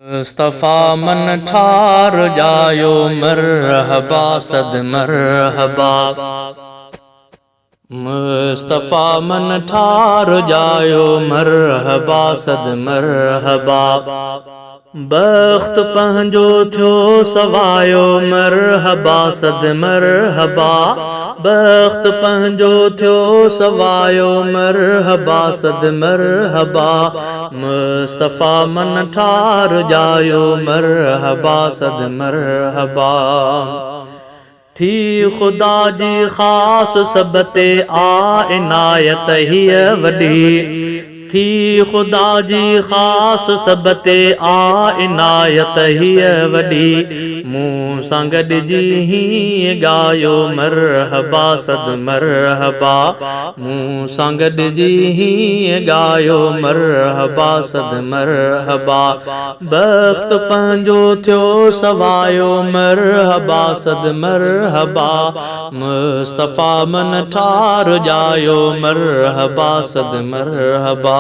मुस्तफ़ा मन ठार जायो मरहबा सद मरहबा। मुस्तफ़ा मन ठार जायो मरहबा सद मरहबा। बख्त पंहिंजो थियो सवायो मरहबा सद मरहबा। बख्त पंहिंजो थियो सवायो मरहबा सद मरहबा। मुस्तफ़ा मन ठार जायो मरहबा सद मरहबा। थी खुदा जी ख़ास सब ते आ इनायत हीअ वॾी। थी खुदा जी ख़ास सब ते आ इनायत हीअ वॾी। मूं सां गॾिजी हीअं ॻायो मरहबा सद मरहबा। मूं सां गॾिजी हीअं ॻायो मरहबा सद मरहबा। बख्त पंहिंजो थियो सवायो मरहबा सद मरहबा। मुस्तफ़ा मन ठार जायो मरहबा सद मरहबा।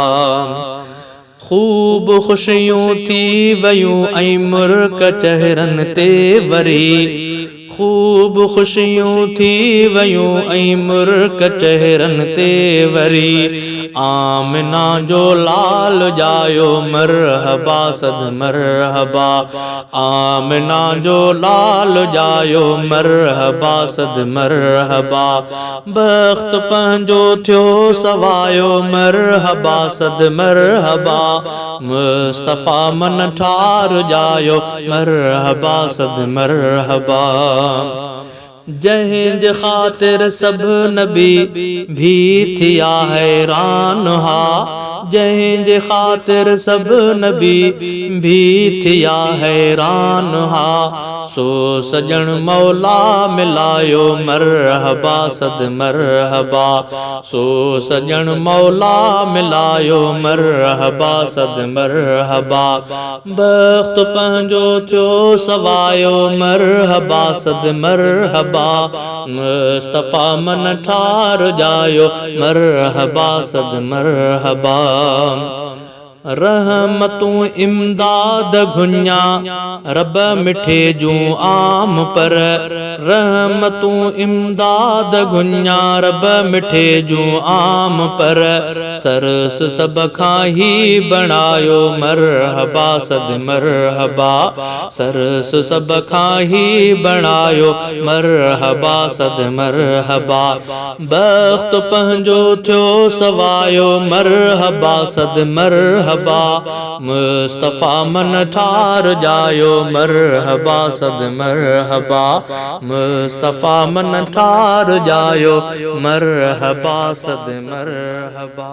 खूब खुशियूं थी वयूं ऐं मुर्क चेहरनि ते वरी। खूब खुशियूं थी वयूं ऐं मुर्क चेहरनि ते वरी। आमिना जो लाल जायो मरहबा सद मरहबा। आमिना जो लाल जायो मरहबा सद मरहबा। बख्त पंहिंजो थियो सवायो मरहबा सद मरहबा। मुस्तफ़ा मन ठार जायो मरहबा सद मरहबा। जंहिंजे ख़ातिर सब नबी भी थिया हैरान हा। जंहिंजे ख़ातिर सब नबी भी थिया हैरान हा। सो सजण मौला मिलायो मरहबा सद मरहबा। सो सजण मौला मिलायो मरहबा सद मरहबा। बख्त पंहिंजो थियो सवायो मरहबा सद मरहबा। मुस्तफ़ा मन ठार जायो मरहबा सद मरहबा। रहमतूं इमदाद घुन्या रब मिठे जूं आम पर। रहमतूं इमदाद घुन्या रब मिठे जूं आम पर। सरस सब खां ही बणायो मरहबा सद मरहबा। सरस सब खां ही बणायो मरहबा सद मरहबा। बख्त पंहिंजो थियो सवायो मरहबा सद मरहबा। मुस्तफ़ा मन ठार जायो मरहबा सद मरहबा। मुस्तफ़ा मन ठार जायो मरहबा सद मरहबा।